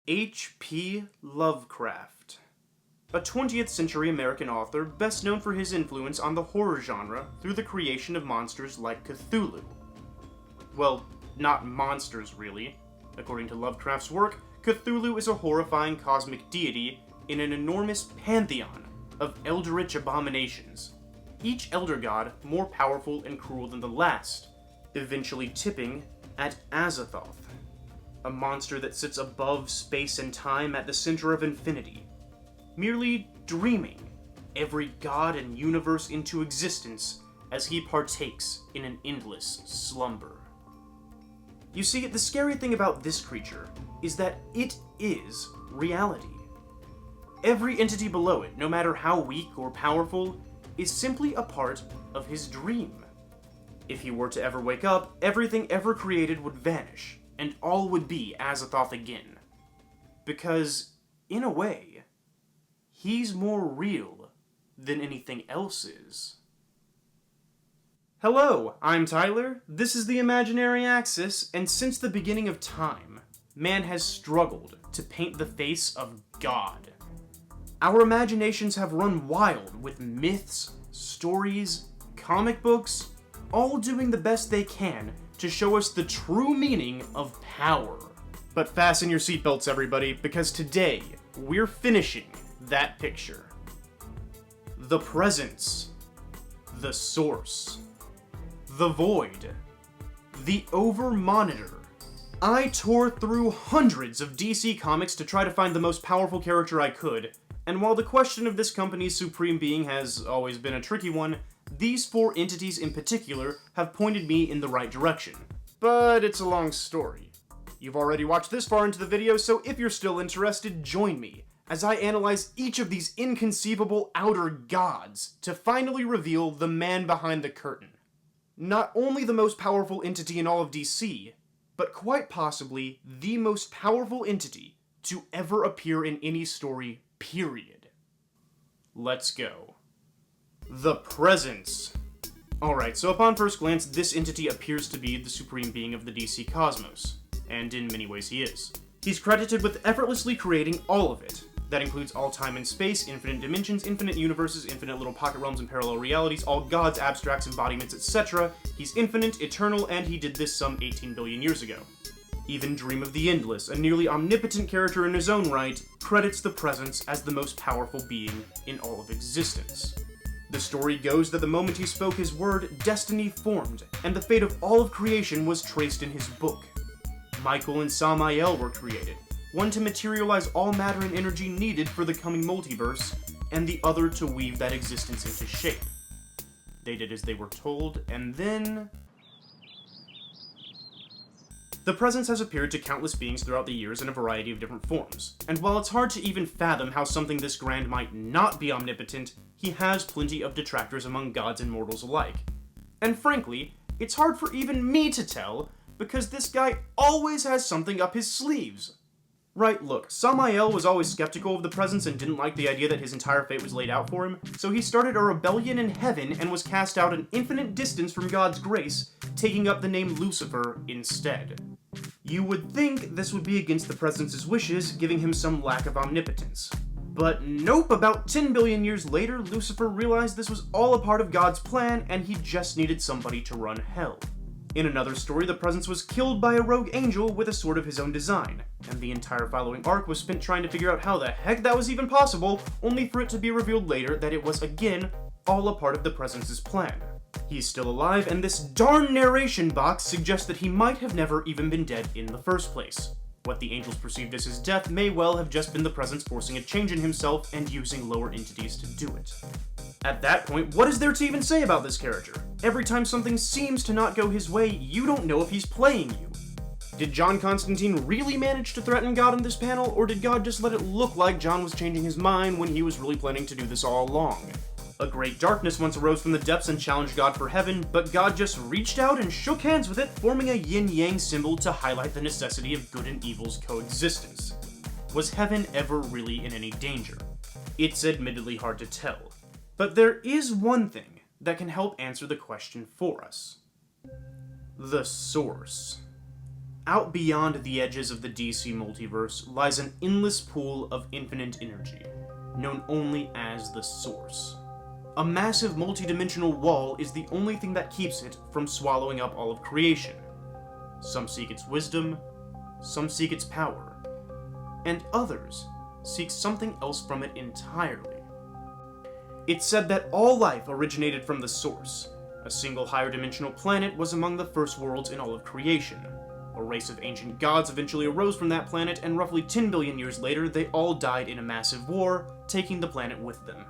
H.P. Lovecraft. A 20th century American author best known for his influence on the horror genre through the creation of monsters like Cthulhu. Well, not monsters really. According to Lovecraft's work, Cthulhu is a horrifying cosmic deity in an enormous pantheon of eldritch abominations, each elder god more powerful and cruel than the last, eventually tipping at Azathoth, a monster that sits above space and time at the center of infinity, merely dreaming every god and universe into existence as he partakes in an endless slumber. You see, the scary thing about this creature is that it is reality. Every entity below it, no matter how weak or powerful, is simply a part of his dream. If he were to ever wake up, everything ever created would vanish, and all would be Azathoth again. Because, in a way, he's more real than anything else is. Hello, I'm Tyler, this is the Imaginary Axis, and since the beginning of time, man has struggled to paint the face of God. Our imaginations have run wild with myths, stories, comic books, all doing the best they can to show us the true meaning of power. But fasten your seatbelts, everybody, because today, we're finishing that picture. The presence. The source. The void. The over-monitor. I tore through hundreds of DC comics to try to find the most powerful character I could, and while the question of this company's supreme being has always been a tricky one, these four entities in particular have pointed me in the right direction. But it's a long story. You've already watched this far into the video, so if you're still interested, join me as I analyze each of these inconceivable outer gods to finally reveal the man behind the curtain. Not only the most powerful entity in all of DC, but quite possibly the most powerful entity to ever appear in any story, period. Let's go. The Presence. Alright, so upon first glance, this entity appears to be the supreme being of the DC cosmos, and in many ways he is. He's credited with effortlessly creating all of it. That includes all time and space, infinite dimensions, infinite universes, infinite little pocket realms and parallel realities, all gods, abstracts, embodiments, etc. He's infinite, eternal, and he did this some 18 billion years ago. Even Dream of the Endless, a nearly omnipotent character in his own right, credits the Presence as the most powerful being in all of existence. The story goes that the moment he spoke his word, destiny formed, and the fate of all of creation was traced in his book. Michael and Samael were created, one to materialize all matter and energy needed for the coming multiverse, and the other to weave that existence into shape. They did as they were told, and then... The Presence has appeared to countless beings throughout the years in a variety of different forms, and while it's hard to even fathom how something this grand might not be omnipotent, he has plenty of detractors among gods and mortals alike. And frankly, it's hard for even me to tell, because this guy always has something up his sleeves. Right, look, Samael was always skeptical of the Presence and didn't like the idea that his entire fate was laid out for him, so he started a rebellion in heaven and was cast out an infinite distance from God's grace, taking up the name Lucifer instead. You would think this would be against the Presence's wishes, giving him some lack of omnipotence. But nope, about 10 billion years later, Lucifer realized this was all a part of God's plan, and he just needed somebody to run hell. In another story, the Presence was killed by a rogue angel with a sword of his own design, and the entire following arc was spent trying to figure out how the heck that was even possible, only for it to be revealed later that it was, again, all a part of the Presence's plan. He's still alive, and this darn narration box suggests that he might have never even been dead in the first place. What the angels perceived as his death may well have just been the Presence forcing a change in himself and using lower entities to do it. At that point, what is there to even say about this character? Every time something seems to not go his way, you don't know if he's playing you. Did John Constantine really manage to threaten God in this panel, or did God just let it look like John was changing his mind when he was really planning to do this all along? A great darkness once arose from the depths and challenged God for heaven, but God just reached out and shook hands with it, forming a yin-yang symbol to highlight the necessity of good and evil's coexistence. Was heaven ever really in any danger? It's admittedly hard to tell. But there is one thing that can help answer the question for us. The Source. Out beyond the edges of the DC multiverse lies an endless pool of infinite energy, known only as the Source. A massive multidimensional wall is the only thing that keeps it from swallowing up all of creation. Some seek its wisdom, some seek its power, and others seek something else from it entirely. It's said that all life originated from the Source. A single higher dimensional planet was among the first worlds in all of creation. A race of ancient gods eventually arose from that planet, and roughly 10 billion years later, they all died in a massive war, taking the planet with them.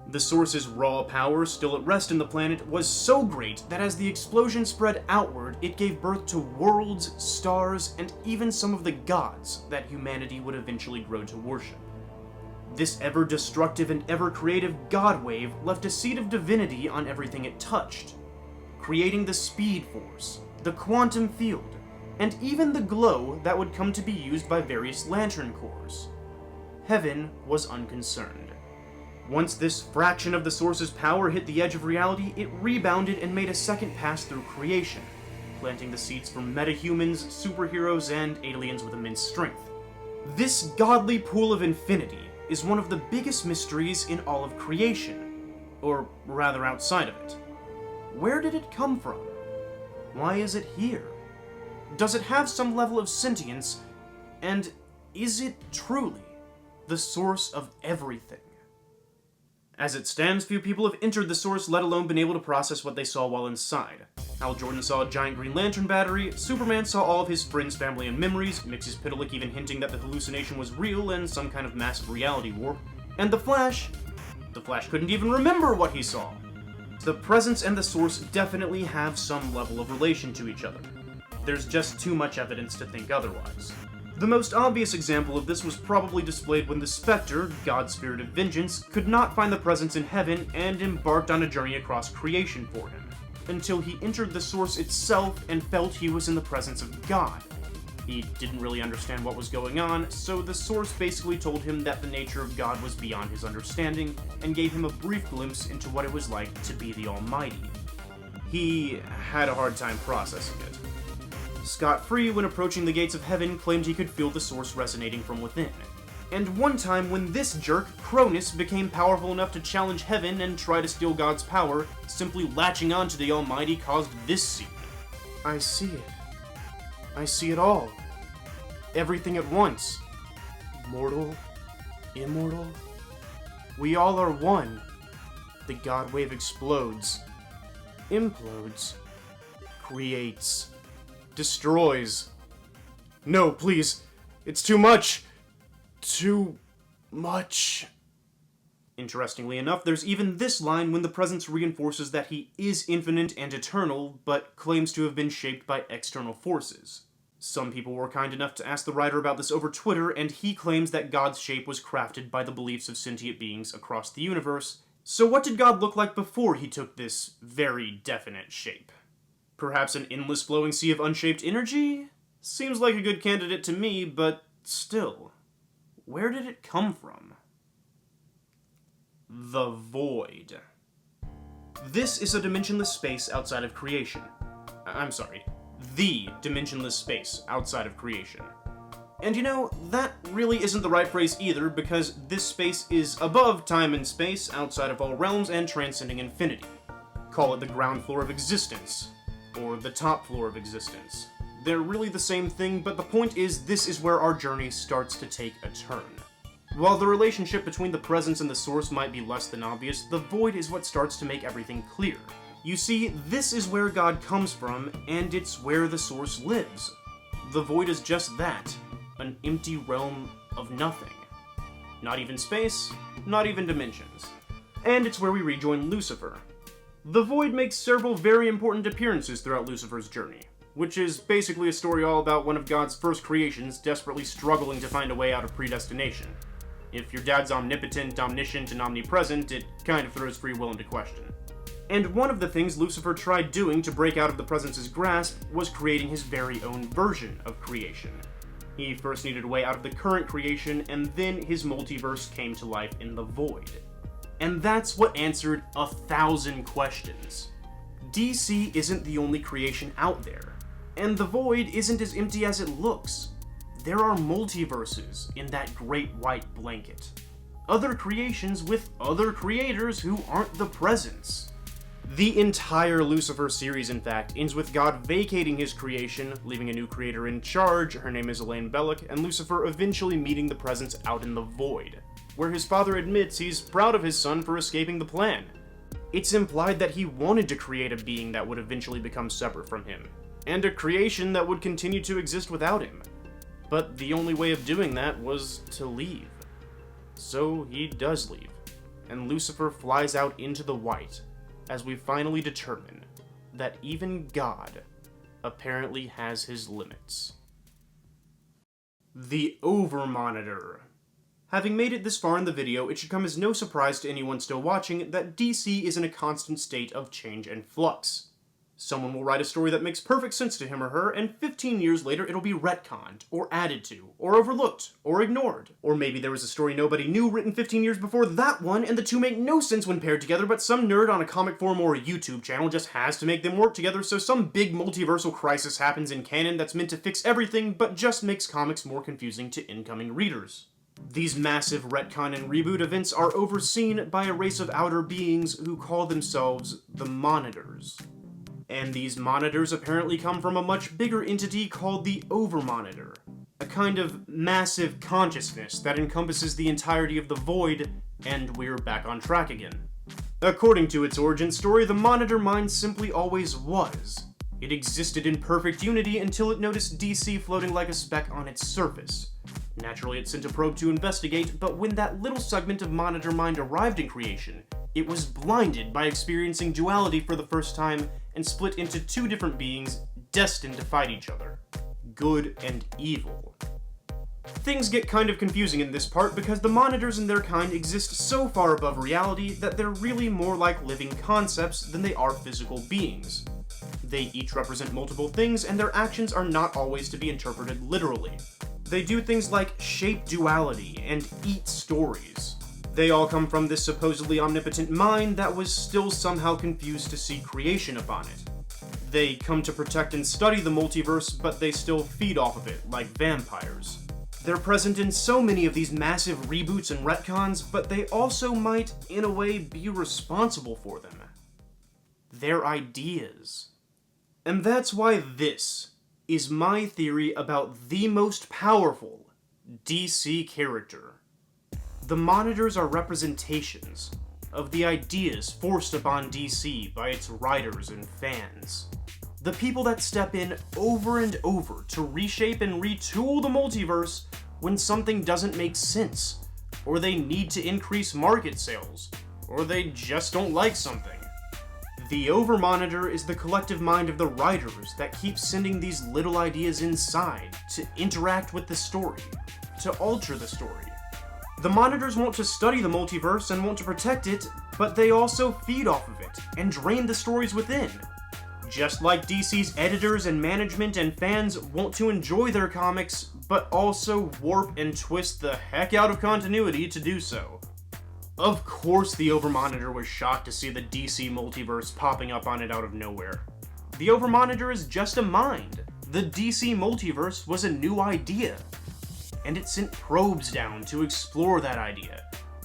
The Source's raw power, still at rest in the planet, was so great that as the explosion spread outward, it gave birth to worlds, stars, and even some of the gods that humanity would eventually grow to worship. This ever-destructive and ever-creative god wave left a seed of divinity on everything it touched, creating the Speed Force, the quantum field, and even the glow that would come to be used by various lantern cores. Heaven was unconcerned. Once this fraction of the Source's power hit the edge of reality, it rebounded and made a second pass through creation, planting the seeds for metahumans, superheroes, and aliens with immense strength. This godly pool of infinity is one of the biggest mysteries in all of creation, or rather outside of it. Where did it come from? Why is it here? Does it have some level of sentience, and is it truly the source of everything? As it stands, few people have entered the Source, let alone been able to process what they saw while inside. Hal Jordan saw a giant Green Lantern battery, Superman saw all of his friends, family, and memories, Mix's Pitalik even hinting that the hallucination was real and some kind of massive reality warp, and the Flash couldn't even remember what he saw. The Presence and the Source definitely have some level of relation to each other. There's just too much evidence to think otherwise. The most obvious example of this was probably displayed when the Spectre, God's spirit of vengeance, could not find the Presence in heaven and embarked on a journey across creation for him, until he entered the Source itself and felt he was in the presence of God. He didn't really understand what was going on, so the Source basically told him that the nature of God was beyond his understanding, and gave him a brief glimpse into what it was like to be the Almighty. He had a hard time processing it. Scot-free, when approaching the gates of heaven, claimed he could feel the Source resonating from within. And one time, when this jerk, Cronus, became powerful enough to challenge heaven and try to steal God's power, simply latching onto the Almighty caused this scene. I see it. I see it all. Everything at once. Mortal, immortal. We all are one. The God wave explodes, implodes, creates, destroys. No, please. It's too much. Too much. Interestingly enough, there's even this line when the Presence reinforces that he is infinite and eternal, but claims to have been shaped by external forces. Some people were kind enough to ask the writer about this over Twitter, and he claims that God's shape was crafted by the beliefs of sentient beings across the universe. So what did God look like before he took this very definite shape? Perhaps an endless flowing sea of unshaped energy? Seems like a good candidate to me, but still, where did it come from? The Void. This is a dimensionless space outside of creation. I'm sorry, the dimensionless space outside of creation. And you know, that really isn't the right phrase either, because this space is above time and space, outside of all realms, and transcending infinity. Call it the ground floor of existence, or the top floor of existence. They're really the same thing, but the point is, this is where our journey starts to take a turn. While the relationship between the Presence and the Source might be less than obvious, the Void is what starts to make everything clear. You see, this is where God comes from, and it's where the Source lives. The Void is just that, an empty realm of nothing. Not even space, not even dimensions. And it's where we rejoin Lucifer. The Void makes several very important appearances throughout Lucifer's journey, which is basically a story all about one of God's first creations desperately struggling to find a way out of predestination. If your dad's omnipotent, omniscient, and omnipresent, it kind of throws free will into question. And one of the things Lucifer tried doing to break out of the Presence's grasp was creating his very own version of creation. He first needed a way out of the current creation, and then his multiverse came to life in the Void. And that's what answered 1,000 questions. DC isn't the only creation out there, and the void isn't as empty as it looks. There are multiverses in that great white blanket. Other creations with other creators who aren't the Presence. The entire Lucifer series, in fact, ends with God vacating his creation, leaving a new creator in charge, her name is Elaine Belloc, and Lucifer eventually meeting the Presence out in the void, where his father admits he's proud of his son for escaping the plan. It's implied that he wanted to create a being that would eventually become separate from him, and a creation that would continue to exist without him. But the only way of doing that was to leave. So he does leave, and Lucifer flies out into the white, as we finally determine that even God apparently has his limits. The Overmonitor. Having made it this far in the video, it should come as no surprise to anyone still watching that DC is in a constant state of change and flux. Someone will write a story that makes perfect sense to him or her, and 15 years later it'll be retconned, or added to, or overlooked, or ignored. Or maybe there was a story nobody knew written 15 years before that one, and the two make no sense when paired together, but some nerd on a comic forum or a YouTube channel just has to make them work together, so some big multiversal crisis happens in canon that's meant to fix everything, but just makes comics more confusing to incoming readers. These massive retcon and reboot events are overseen by a race of outer beings who call themselves the Monitors. And these monitors apparently come from a much bigger entity called the Overmonitor, a kind of massive consciousness that encompasses the entirety of the void, and we're back on track again. According to its origin story, the Monitor mind simply always was. It existed in perfect unity until it noticed DC floating like a speck on its surface. Naturally, it sent a probe to investigate, but when that little segment of Monitor mind arrived in creation, it was blinded by experiencing duality for the first time and split into two different beings destined to fight each other. Good and evil. Things get kind of confusing in this part because the Monitors and their kind exist so far above reality that they're really more like living concepts than they are physical beings. They each represent multiple things, and their actions are not always to be interpreted literally. They do things like shape duality and eat stories. They all come from this supposedly omnipotent mind that was still somehow confused to see creation upon it. They come to protect and study the multiverse, but they still feed off of it like vampires. They're present in so many of these massive reboots and retcons, but they also might, in a way, be responsible for them. Their ideas. And that's why this is my theory about the most powerful DC character. The Monitors are representations of the ideas forced upon DC by its writers and fans. The people that step in over and over to reshape and retool the multiverse when something doesn't make sense, or they need to increase market sales, or they just don't like something. The Overmonitor is the collective mind of the writers that keeps sending these little ideas inside to interact with the story, to alter the story. The Monitors want to study the multiverse and want to protect it, but they also feed off of it and drain the stories within. Just like DC's editors and management and fans want to enjoy their comics, but also warp and twist the heck out of continuity to do so. Of course the Overmonitor was shocked to see the DC multiverse popping up on it out of nowhere. The Overmonitor is just a mind. The DC multiverse was a new idea. And it sent probes down to explore that idea,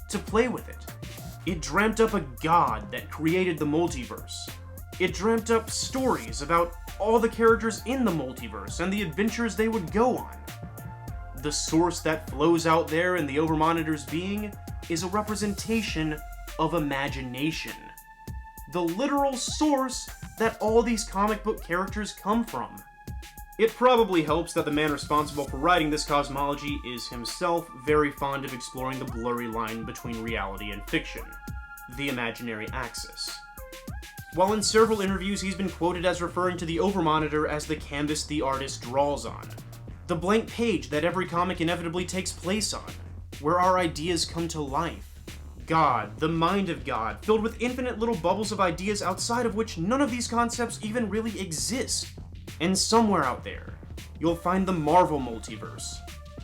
to play with it. It dreamt up a god that created the multiverse. It dreamt up stories about all the characters in the multiverse and the adventures they would go on. The source that flows out there in the Overmonitor's being is a representation of imagination. The literal source that all these comic book characters come from. It probably helps that the man responsible for writing this cosmology is himself very fond of exploring the blurry line between reality and fiction, the imaginary axis. While in several interviews he's been quoted as referring to the Overmonitor as the canvas the artist draws on, the blank page that every comic inevitably takes place on, where our ideas come to life. God, the mind of God, filled with infinite little bubbles of ideas outside of which none of these concepts even really exist. And somewhere out there, you'll find the Marvel multiverse,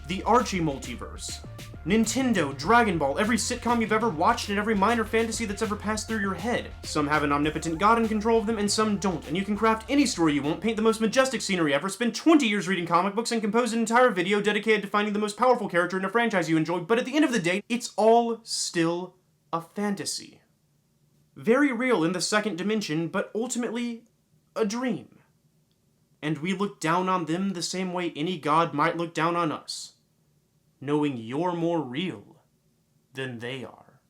the Archie Multiverse, Nintendo, Dragon Ball, every sitcom you've ever watched, and every minor fantasy that's ever passed through your head. Some have an omnipotent god in control of them, and some don't, and you can craft any story you want, paint the most majestic scenery ever, spend 20 years reading comic books, and compose an entire video dedicated to finding the most powerful character in a franchise you enjoy, but at the end of the day, it's all still a fantasy. Very real in the second dimension, but ultimately a dream. And we look down on them the same way any god might look down on us, knowing you're more real than they are.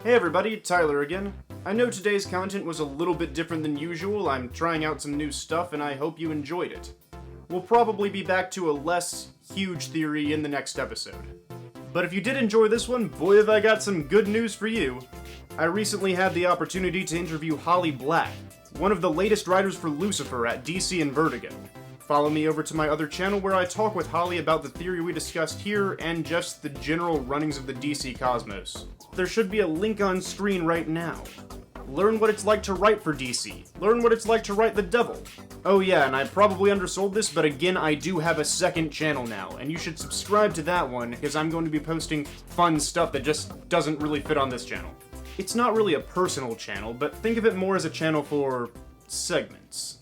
Hey everybody, Tyler again. I know today's content was a little bit different than usual. I'm trying out some new stuff and I hope you enjoyed it. We'll probably be back to a less huge theory in the next episode. But if you did enjoy this one, boy have I got some good news for you. I recently had the opportunity to interview Holly Black, one of the latest writers for Lucifer at DC and Vertigo. Follow me over to my other channel where I talk with Holly about the theory we discussed here and just the general runnings of the DC cosmos. There should be a link on screen right now. Learn what it's like to write for DC. Learn what it's like to write the devil. Oh yeah, and I probably undersold this, but again, I do have a second channel now, and you should subscribe to that one, because I'm going to be posting fun stuff that just doesn't really fit on this channel. It's not really a personal channel, but think of it more as a channel for segments.